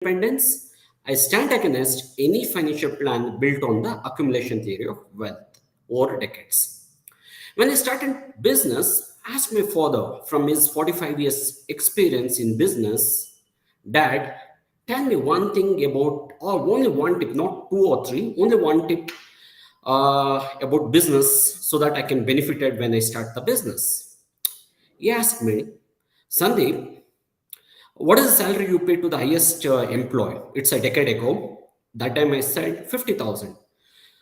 independence, I stand against any financial plan built on the accumulation theory of wealth over decades. When I started business, I asked my father from his 45 years experience in business, Dad, tell me one thing about, or only one tip, not two or three, only one tip about business so that I can benefit it when I start the business. He asked me, Sandeep, what is the salary you pay to the highest employee? It's a decade ago. That time I said 50,000.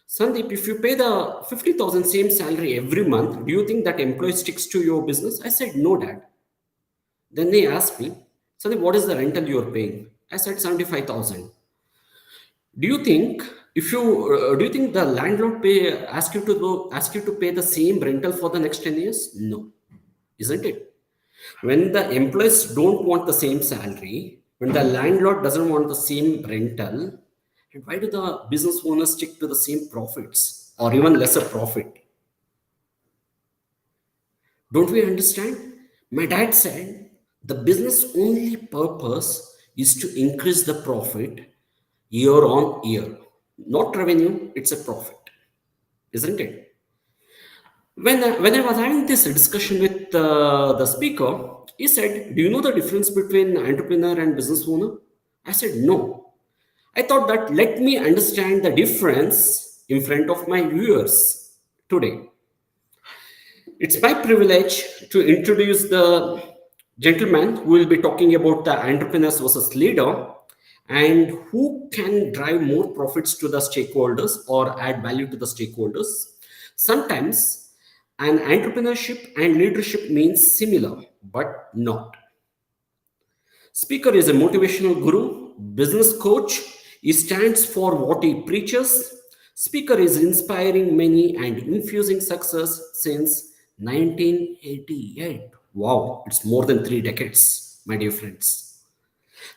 Sandeep, if you pay the 50,000 same salary every month, do you think that employee sticks to your business? I said, no, Dad. Then they asked me, Sandeep, what is the rental you are paying? I said 75,000. Do you think do you think the landlord ask you to pay the same rental for the next 10 years? No, isn't it? When the employees don't want the same salary, when the landlord doesn't want the same rental, and why do the business owners stick to the same profits or even lesser profit? Don't we understand? My dad said the business only purpose is to increase the profit year on year. Not revenue, it's a profit, isn't it? When I was having this discussion with the speaker, he said, do you know the difference between entrepreneur and business owner? I said, no. I thought that let me understand the difference in front of my viewers today. It's my privilege to introduce the gentleman who will be talking about the entrepreneurs versus leader and who can drive more profits to the stakeholders or add value to the stakeholders. Sometimes an entrepreneurship and leadership means similar, but not. Speaker is a motivational guru, business coach. He stands for what he preaches. Speaker is inspiring many and infusing success since 1988. Wow, it's more than 3 decades, my dear friends.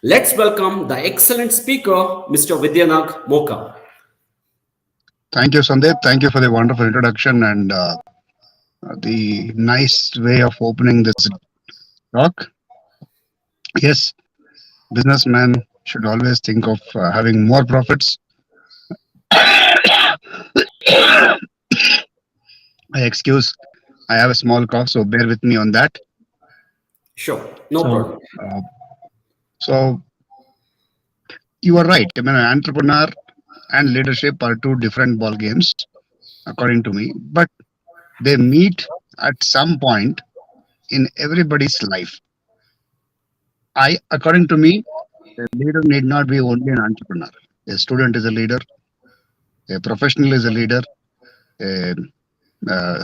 Let's welcome the excellent speaker, Mr. Vidyanag Moka. Thank you, Sandeep. Thank you for the wonderful introduction and the nice way of opening this talk. Yes, businessmen should always think of having more profits. I excuse, I have a small cough, so bear with me on that. Sure, no So, problem. so you are right. I mean, an entrepreneur and leadership are two different ball games, according to me, but they meet at some point in everybody's life. According to me, a leader need not be only an entrepreneur. A student is a leader, a professional is a leader, a,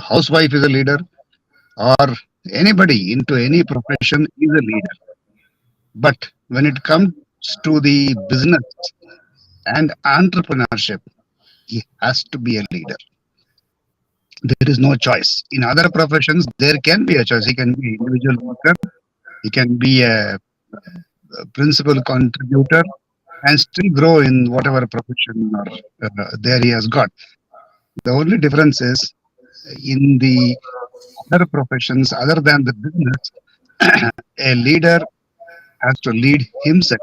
housewife is a leader, or anybody into any profession is a leader. But when it comes to the business and entrepreneurship, he has to be a leader. There is no choice. In other professions, there can be a choice. He can be an individual worker, he can be a principal contributor, and still grow in whatever profession or there he has got. The only difference is in the other professions other than the business, a leader has to lead himself.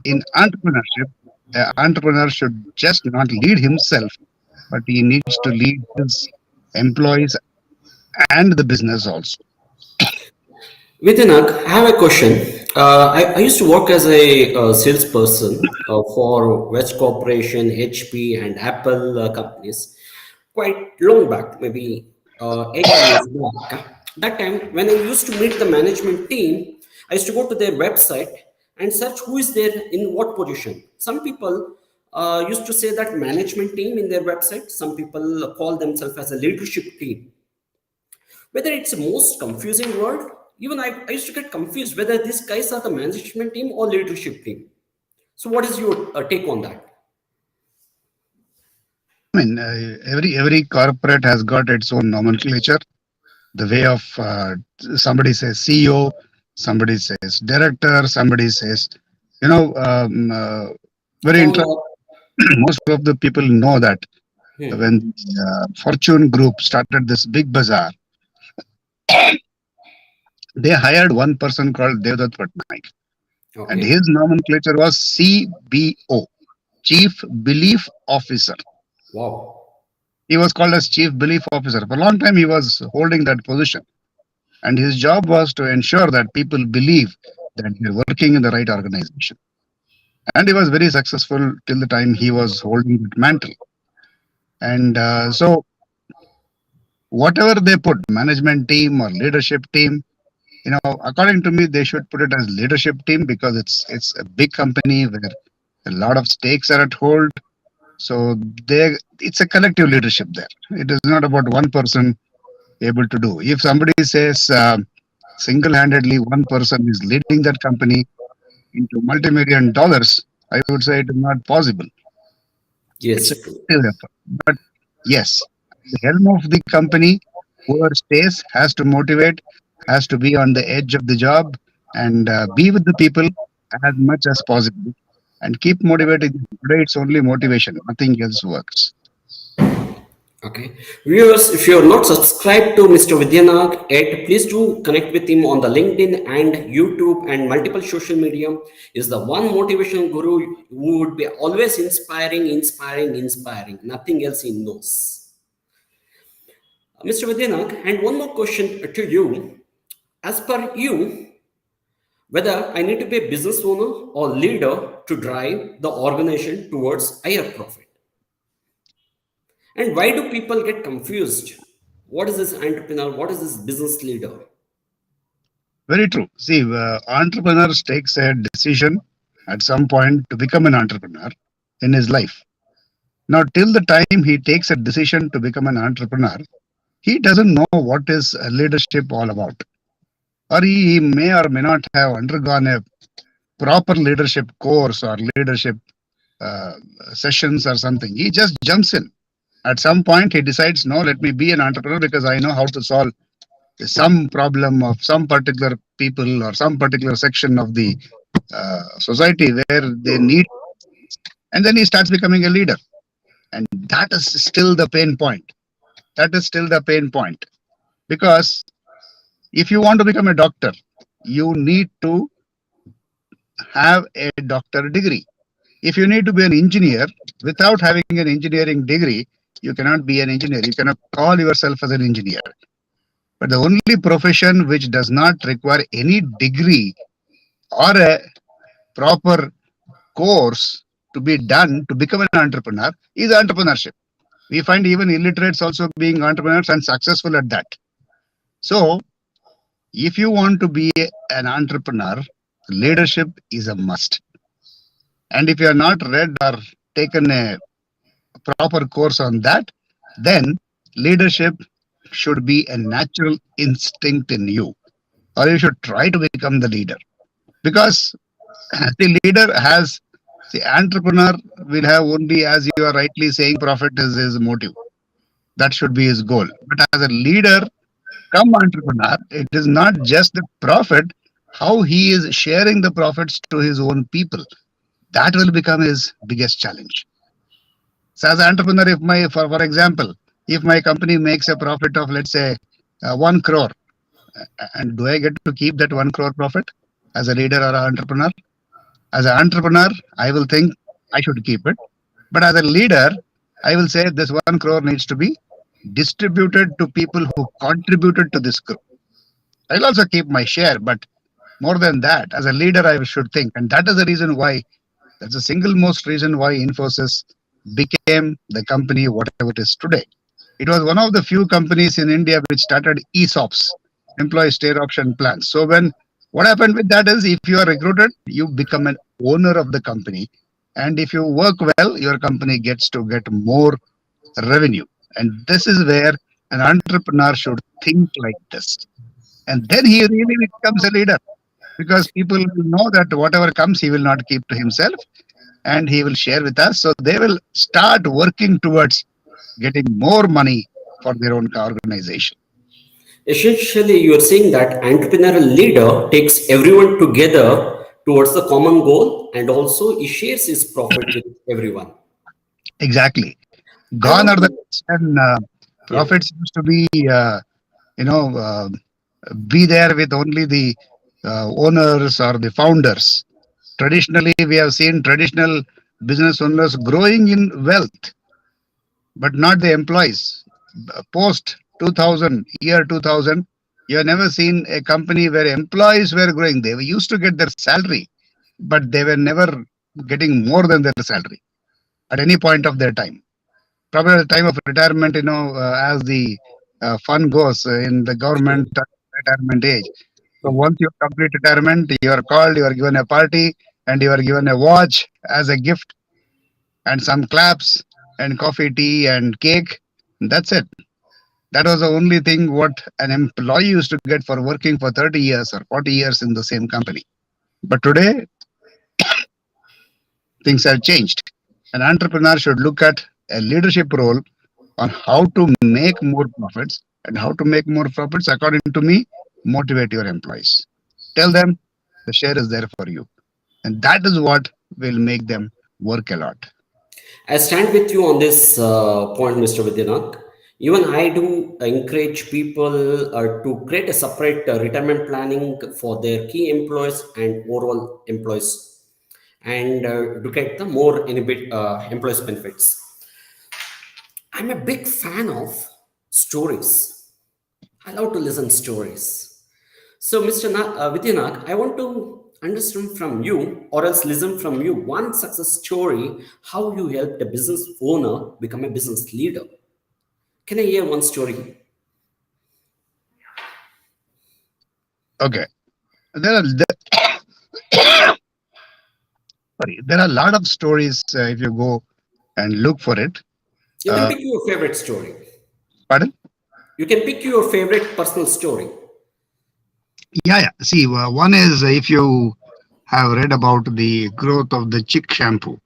In entrepreneurship, an entrepreneur should just not lead himself, but he needs to lead his employees and the business also. Vidyanag, I have a question. I used to work as a salesperson for West Corporation, HP, and Apple companies quite long back, maybe 8 years back. That time, when I used to meet the management team, I used to go to their website and search who is there in what position. Some people used to say that management team in their website. Some people call themselves as a leadership team. Whether it's the most confusing word, even I used to get confused whether these guys are the management team or leadership team. So, what is your take on that? I mean, every corporate has got its own nomenclature. The way of somebody says CEO, somebody says director, somebody says, you know, very interesting. Founder. Most of the people know that Hmm. when Fortune Group started this big bazaar, they hired one person called Devdutt Patnaik. And Okay. his nomenclature was CBO, Chief Belief Officer. Wow. He was called as Chief Belief Officer. For a long time, he was holding that position. And his job was to ensure that people believe that they're working in the right organization. And he was very successful till the time he was holding that mantle. And so, whatever they put, management team or leadership team, according to me, they should put it as leadership team because it's a big company where a lot of stakes are at hold. So it's a collective leadership there. It is not about one person able to do. If somebody says single-handedly one person is leading that company into multi-million dollars, I would say it is not possible. It's a Yes, true. collective effort. But yes, the helm of the company, whoever stays has to motivate, has to be on the edge of the job, and be with the people as much as possible, and keep motivating. Today, it's only motivation; nothing else works. Okay. Viewers, if you are not subscribed to Mr. Vidyanag yet, please do connect with him on the LinkedIn and YouTube and multiple social media. Is the one motivational guru who would be always inspiring, inspiring, inspiring. Nothing else he knows. Mr. Vidyanag, and one more question to you. As per you, whether I need to be a business owner or leader to drive the organization towards higher profit. And why do people get confused? What is this entrepreneur? What is this business leader? Very true. See, entrepreneurs takes a decision at some point to become an entrepreneur in his life. Now, till the time he takes a decision to become an entrepreneur, he doesn't know what is leadership all about, or he may or may not have undergone a proper leadership course or leadership uh, sessions or something. He just jumps in. At some point, he decides, no, let me be an entrepreneur because I know how to solve some problem of some particular people or some particular section of the society where they need. And then he starts becoming a leader. And that is still the pain point. That is still the pain point. Because if you want to become a doctor, you need to have a doctor degree. If you need to be an engineer, without having an engineering degree, you cannot be an engineer. You cannot call yourself as an engineer. But the only profession which does not require any degree or a proper course to be done to become an entrepreneur is entrepreneurship. We find even illiterates also being entrepreneurs and successful at that. So, if you want to be an entrepreneur, leadership is a must. And if you are not read or taken a proper course on that, then leadership should be a natural instinct in you, or you should try to become the leader. Because the leader has, the entrepreneur will have only, as you are rightly saying, profit is his motive. That should be his goal. But as a leader, come entrepreneur, it is not just the profit, how he is sharing the profits to his own people. That will become his biggest challenge. So as an entrepreneur, if for example, if my company makes a profit of, let's say, 1 crore, and do I get to keep that 1 crore profit as a leader or an entrepreneur? As an entrepreneur, I will think I should keep it. But as a leader, I will say this 1 crore needs to be distributed to people who contributed to this group. I'll also keep my share, but more than that, as a leader, I should think. And that is the reason why, that's the single most reason why Infosys became the company whatever it is today. It was one of the few companies in India which started ESOPs, employee share option plans. So when what happened with that is if you are recruited, you become an owner of the company. And if you work well, your company gets to get more revenue. And this is where an entrepreneur should think like this. And then he really becomes a leader because people will know that whatever comes, he will not keep to himself and he will share with us. So they will start working towards getting more money for their own organization. Essentially, you are saying that entrepreneurial leader takes everyone together towards the common goal and also he shares his profit with everyone. Exactly. I Gone want are the to, days when yeah. profits used to be, you know, uh, be there with only the owners or the founders. Traditionally, we have seen traditional business owners growing in wealth, but not the employees. Post 2000, year 2000, you have never seen a company where employees were growing. They used to get their salary, but they were never getting more than their salary at any point of their time. Probably at the time of retirement, as the fun goes in the government retirement age. So once you complete retirement, you are called, you are given a party, and you are given a watch as a gift, and some claps, and coffee, tea, and cake. That's it. That was the only thing what an employee used to get for working for 30 years or 40 years in the same company. But today, things have changed. An entrepreneur should look at a leadership role on how to make more profits, and how to make more profits, according to me, motivate your employees. Tell them the share is there for you. And that is what will make them work a lot. I stand with you on this point, Mr. Vidyanak. Even I do encourage people to create a separate retirement planning for their key employees and overall employees, and to get the more employees benefits. I'm a big fan of stories. I love to listen stories. So, Mr. Vidyanak, I want to understand from you, or else listen from you, one success story how you helped a business owner become a business leader. Can I hear one story? Okay. There are sorry, there are a lot of stories if you go and look for it. You can Uh, pick your favorite story. Pardon? You can pick your favorite personal story. Yeah, yeah. See, one is if you have read about the growth of the chick shampoo.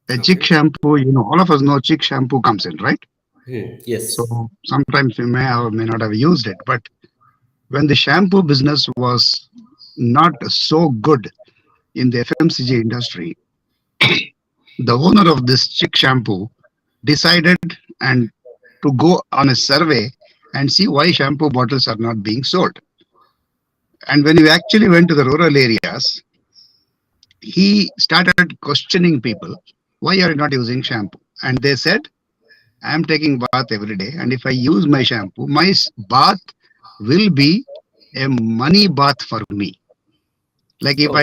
The chick Okay. shampoo, all of us know chick shampoo comes in, right? Yes. So sometimes we may or may not have used it, but when the shampoo business was not so good in the FMCG industry, the owner of this chick shampoo decided and to go on a survey and see why shampoo bottles are not being sold. And when we actually went to the rural areas, he started questioning people, why are you not using shampoo? And they said, I'm taking bath every day, and if I use my shampoo, my bath will be a money bath for me. Like Oh,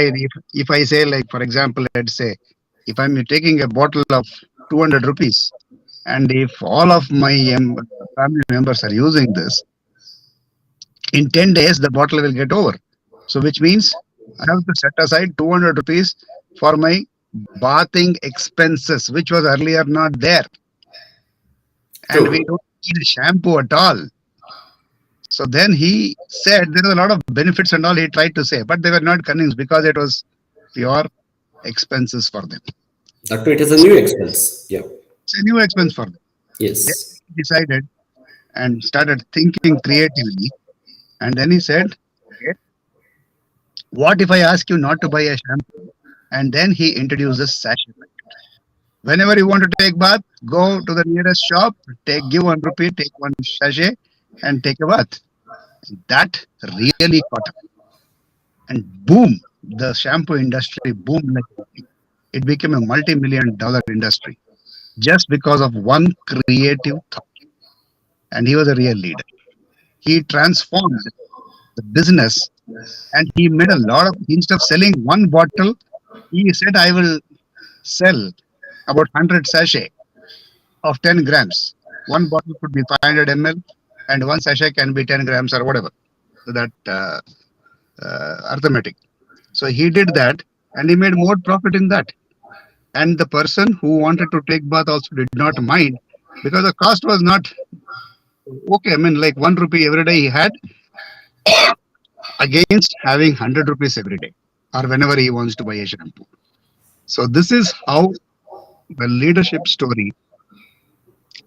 if I say, like for example, let's say if I'm taking a bottle of 200 rupees, and if all of my family members are using this, in 10 days the bottle will get over. So which means I have to set aside 200 rupees for my bathing expenses, which was earlier not there, and we true. don't need shampoo at all. So then he said there are a lot of benefits and all he tried to say, but they were not convinced because it was pure expenses for them. That too, it is a So new expense. Yeah. it's a new expense for them. Then Yes. he decided and started thinking creatively. And then he said, okay, what if I ask you not to buy a shampoo? And then he introduces sachet. Whenever you want to take bath, go to the nearest shop, give 1 rupee, take one sachet, and take a bath. That really caught up. And boom, the shampoo industry boomed like anything. It became a multi-million dollar industry just because of one creative thought. And he was a real leader. He transformed the business, and he made a lot of, instead of selling one bottle, he said, I will sell about 100 sachet of 10 grams. One bottle could be 500 ml, and one sachet can be 10 grams or whatever. So that arithmetic. So he did that, and he made more profit in that. And the person who wanted to take bath also did not mind, because the cost was not okay. I mean, like 1 rupee every day he had against having 100 rupees every day or whenever he wants to buy a shampoo. So this is how the leadership story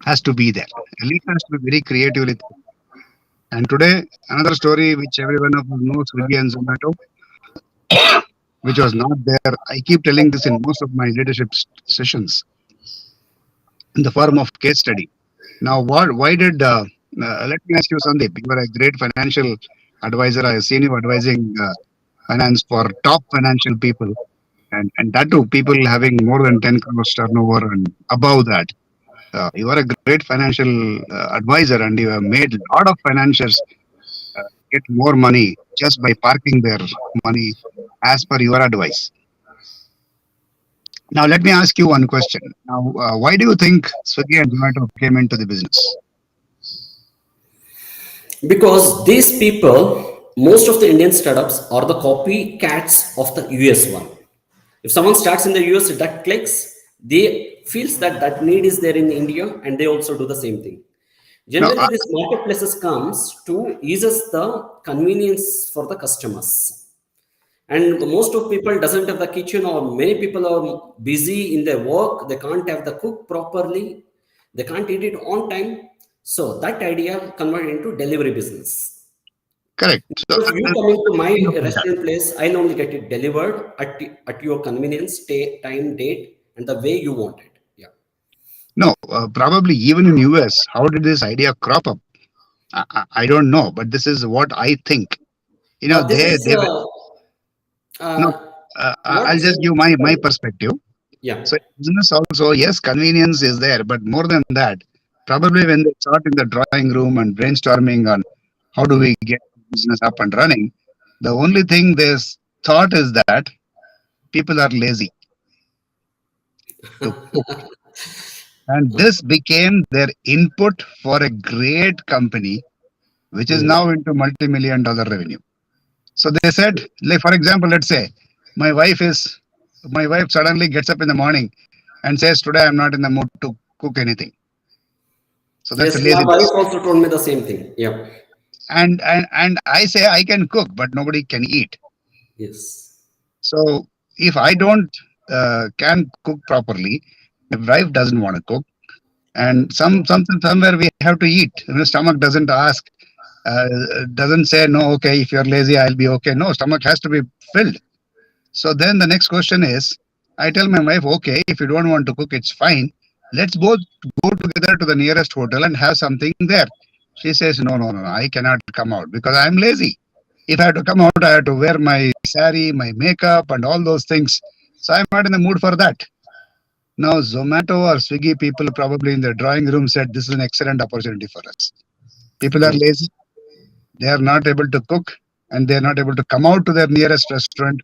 has to be there. A leader has to be very creatively. And today, another story which every one of us knows, Swiggy and Zomato, which was not there. I keep telling this in most of my leadership sessions in the form of case study. Now, why did, let me ask you, Sandeep, you are a great financial advisor. I have seen you advising finance for top financial people. and that too, people having more than 10 crores turnover and above that. You are a great financial advisor, and you have made a lot of financiers get more money just by parking their money as per your advice. Now, let me ask you one question. Now, why do you think Swiggy and Zomato came into the business? Because these people, most of the Indian startups are the copycats of the US one. If someone starts in the US, that clicks, they feels that that need is there in India, and they also do the same thing. Now, Generally, this marketplaces comes to eases the convenience for the customers. And most of people doesn't have the kitchen, or many people are busy in their work. They can't have the cook properly. They can't eat it on time. So that idea converted into delivery business. correct. So, Because you coming to my like that. restaurant place, I'll only get it delivered at your convenience, time, date, and the way you want it. Yeah. No, probably even in US, how did this idea crop up? I don't know, but this is what I think. This is They were no. uh, I'll not just saying. give my perspective. Yeah. So, in business also, yes, convenience is there, but more than that, probably when they start in the drawing room and brainstorming on how do we get business up and running, the only thing they thought is that people are lazy to cook. And this became their input for a great company, which is Hmm. now into multi-million dollar revenue. So they said, like for example, let's say my wife is my wife suddenly gets up in the morning and says, "Today I'm not in the mood to cook anything." So that's a Yes, my wife laziness. also told me the same thing. Yeah. And I say I can cook, but nobody can eat. Yes. So if I don't can cook properly, my wife doesn't want to cook, and somewhere we have to eat. Stomach doesn't ask, doesn't say no. Okay, if you're lazy, I'll be okay. No, stomach has to be filled. So then the next question is, I tell my wife, okay, if you don't want to cook, it's fine. Let's both go together to the nearest hotel and have something there. She says, no, no, no, no, I cannot come out because I'm lazy. If I have to come out, I have to wear my sari, my makeup, and all those things. So I'm not in the mood for that. Now, Zomato or Swiggy people probably in the drawing room said, this is an excellent opportunity for us. People are lazy, they are not able to cook, and they are not able to come out to their nearest restaurant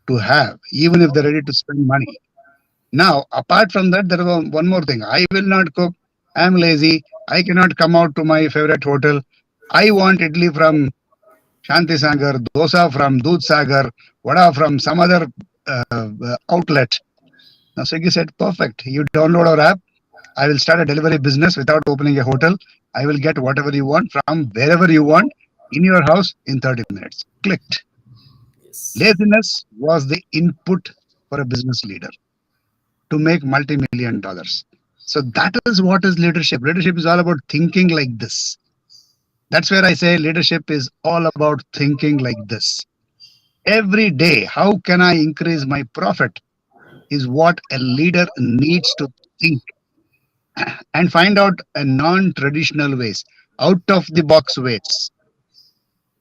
to have, even if they're ready to spend money. Now, apart from that, there is one more thing. I will not cook. I'm lazy. I cannot come out to my favorite hotel. I want idli from Shanti Sagar, dosa from Doodh Sagar, vada from some other outlet. Now, Swiggy said, perfect. You download our app. I will start a delivery business without opening a hotel. I will get whatever you want from wherever you want in your house in 30 minutes. Clicked. Yes. Laziness was the input for a business leader to make multi-million dollars. So that is what is leadership. Leadership is all about thinking like this. That's where I say leadership is all about thinking like this. Every day, how can I increase my profit is what a leader needs to think and find out a non-traditional ways, out of the box ways.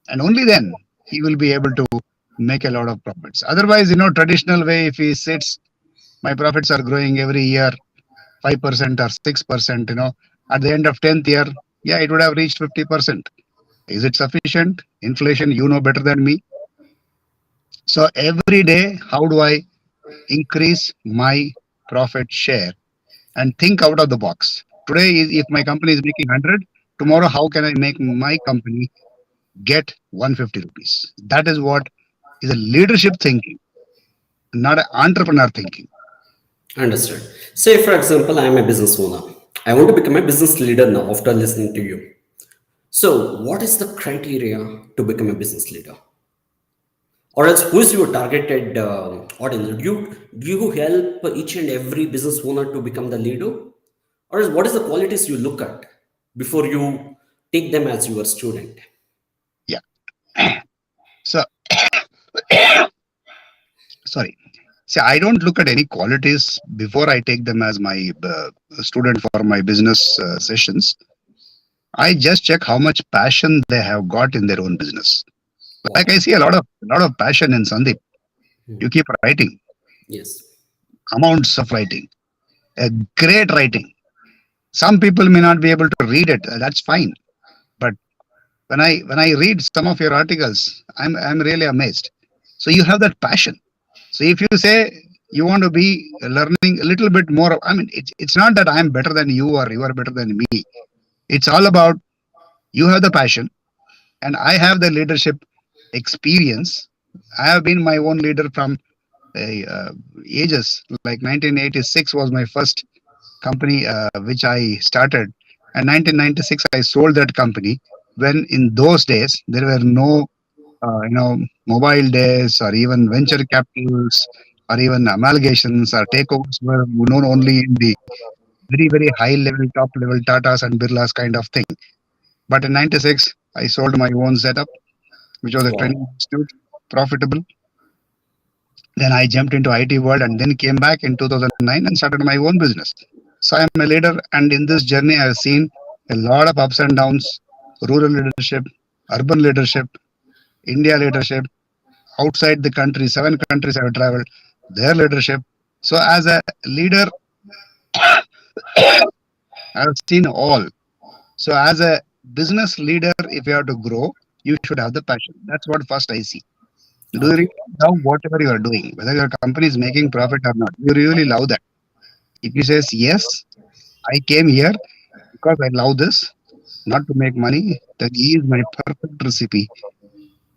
And only then he will be able to make a lot of profits. Otherwise, traditional way, if he sits, my profits are growing every year 5% or 6%, at the end of 10th year, yeah, it would have reached 50%. Is it sufficient? Inflation, you know better than me. So every day, how do I increase my profit share and think out of the box? Today, if my company is making 100, tomorrow, how can I make my company get 150 rupees? That is what is a leadership thinking, not an entrepreneur thinking. Understood. Say, for example, I am a business owner. I want to become a business leader now after listening to you. So, what is the criteria to become a business leader? Or else, who is your targeted audience? Do you help each and every business owner to become the leader? Or else, what is the qualities you look at before you take them as your student? Yeah. So, sorry. See, I don't look at any qualities before I take them as my student for my business sessions. I just check how much passion they have got in their own business. Like I Wow. see a lot of passion in Sandeep. You keep writing. Yes. amounts of writing, a great writing. Some people may not be able to read it. That's fine. But when I read some of your articles, I'm really amazed. So you have that passion. So if you say you want to be learning a little bit more, I mean, it's not that I'm better than you or you are better than me. It's all about you have the passion and I have the leadership experience. I have been my own leader from uh, ages. Like 1986 was my first company which I started, and 1996 I sold that company. When in those days there were no mobile days or even venture capitals or even amalgamations or takeovers were known only in the very high level, top level Tatas and Birlas kind of thing. But in 96 I sold my own setup, which was a training Wow. institute, profitable. Then I jumped into IT world and then came back in 2009 and started my own business. So I am a leader, and in this journey, I have seen a lot of ups and downs: rural leadership, urban leadership, India leadership, outside the country, 7 countries I have traveled, their leadership. So as a leader, I have seen all. So as a business leader, if you have to grow, you should have the passion. That's what first I see. Do you really Okay. love whatever you are doing, whether your company is making profit or not? You really love that. If he says, yes, I came here because I love this, not to make money, then he is my perfect recipe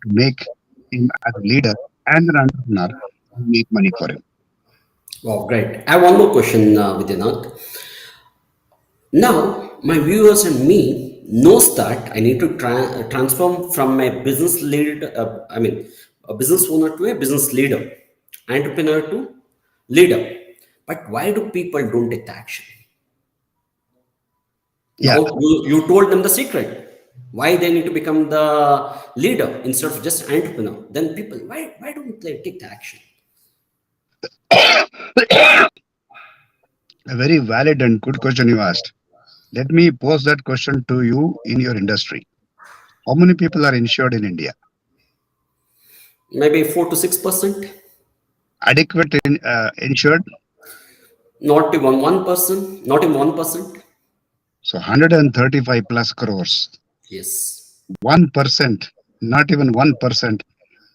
to make him as a leader and an entrepreneur and make money for him. Wow, great. I have one more question, Vidyanathan. Now, my viewers and me knows that I need to transform from a business lead, a business owner to a business leader, entrepreneur to leader. But why do people don't take the action? Yeah, Now, you told them the secret. Why they need to become the leader instead of just entrepreneur? Then people, why don't they take the action? a very valid and good question you asked. Let me pose that question to you in your industry. How many people are insured in India? Maybe 4 to 6%. Adequate insured? Not even 1%. Not even 1%. So 135 plus crores. Yes. 1%, not even 1%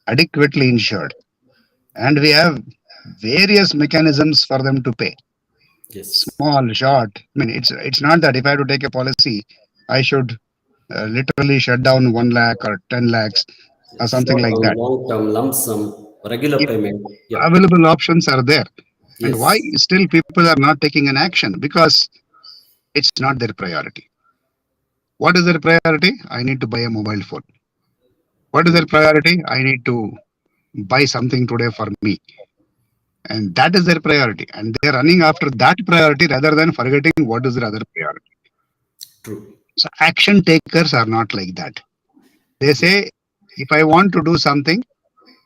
adequately insured. And we have various mechanisms for them to pay. Yes. Small, short. I mean, it's not that if I have to take a policy, I should literally shut down 1 lakh or 10 lakhs or something Short like term, that. long term, lump sum, regular If payment. Yep. available options are there, and why Yes. still people are not taking an action? Because it's not their priority. What is their priority? I need to buy a mobile phone. What is their True. priority? I need to buy something today for me. And that is their priority. And they're running after that priority rather than forgetting what is their other priority. True. So action takers are not like that. They say, if I want to do something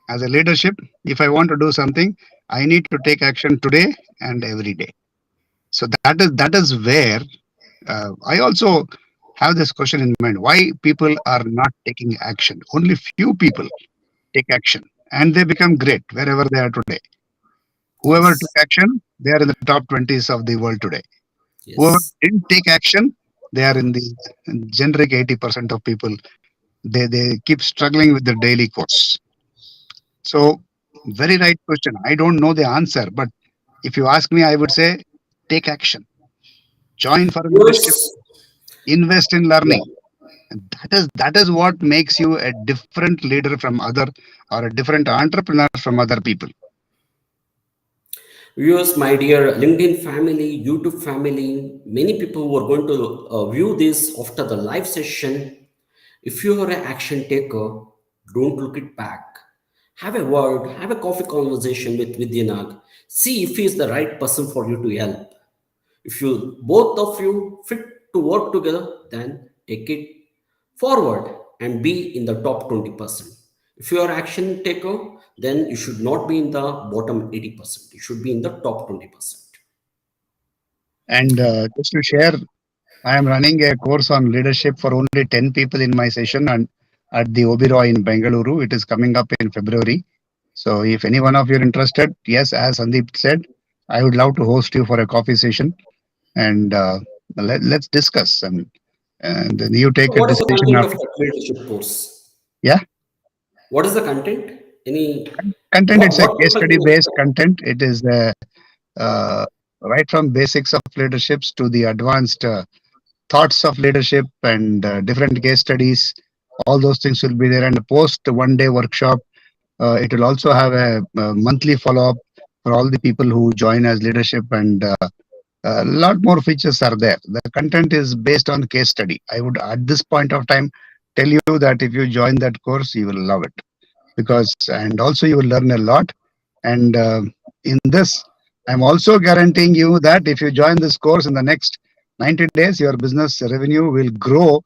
as a leadership, if I want to do something, I need to take action today and every day. So that is where I also have this question in mind: why people are not taking action? Only few people take action, and they become great wherever they are today. Whoever took Yes. action, they are in the top 20s of the world today. Whoever Yes. didn't take action, they are in the generic 80% of people. They keep struggling with the daily course. So, very right question. I don't know the answer, but if you ask me, I would say take action, join for leadership, Yours. invest in Yeah. learning. And that is what makes you a different leader from other, or a different entrepreneur from other people. Viewers, my dear LinkedIn family, YouTube family, many people who are going to view this after the live session. If you are an action taker, don't look it back. Have a word, have a coffee conversation with Vidyanag. See if he is the right person for you to help. If you both of you fit to work together, then take it forward and be in the top 20%. If you are action taker, then you should not be in the bottom 80%. You should be in the top 20%. And just to share, I am running a course on leadership for only 10 people in my session and at the Oberoi in Bengaluru. It is coming up in February. So if any one of you are interested, yes, as Sandeep said, I would love to host you for a coffee session, and let's discuss. And then you So take a what is the decision content of after. that leadership course? Yeah, What is the content? Any content. what It's a what case people study can based expect? content. It is uh, right from basics of leaderships to the advanced thoughts of leadership and different case studies. All those things will be there, and a post 1 day workshop. It will also have a monthly follow up for all the people who join as leadership, and a lot more features are there. The content is based on case study. I would, at this point of time, tell you that if you join that course, you will love it, because, and also you will learn a lot. And in this, I'm also guaranteeing you that if you join this course in the next 90 days, your business revenue will grow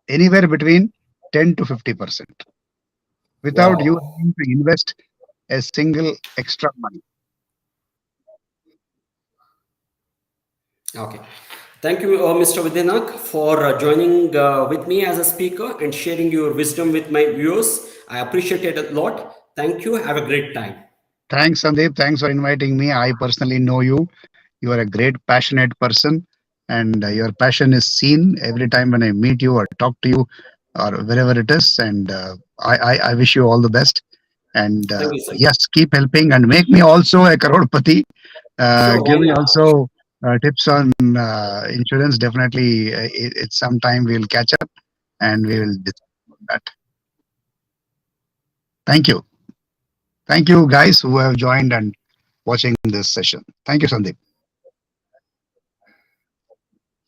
anywhere between 10 to 50% without you Wow. having to invest a single extra money. Okay. Thank you, Mr. Vidyanak, for joining with me as a speaker and sharing your wisdom with my viewers. I appreciate it a lot. Thank you. Have a great time. Thanks, Sandeep. Thanks for inviting me. I personally know you. You are a great, passionate person, and your passion is seen every time when I meet you or talk to you or wherever it is. And I wish you all the best. And Thank you, sir. yes, keep helping and make me also a crorepati. Sure, why Give me not? also tips on insurance. Definitely, it's sometime we'll catch up and we will discuss about that. Thank you. Thank you, guys who have joined and watching this session. Thank you, Sandeep.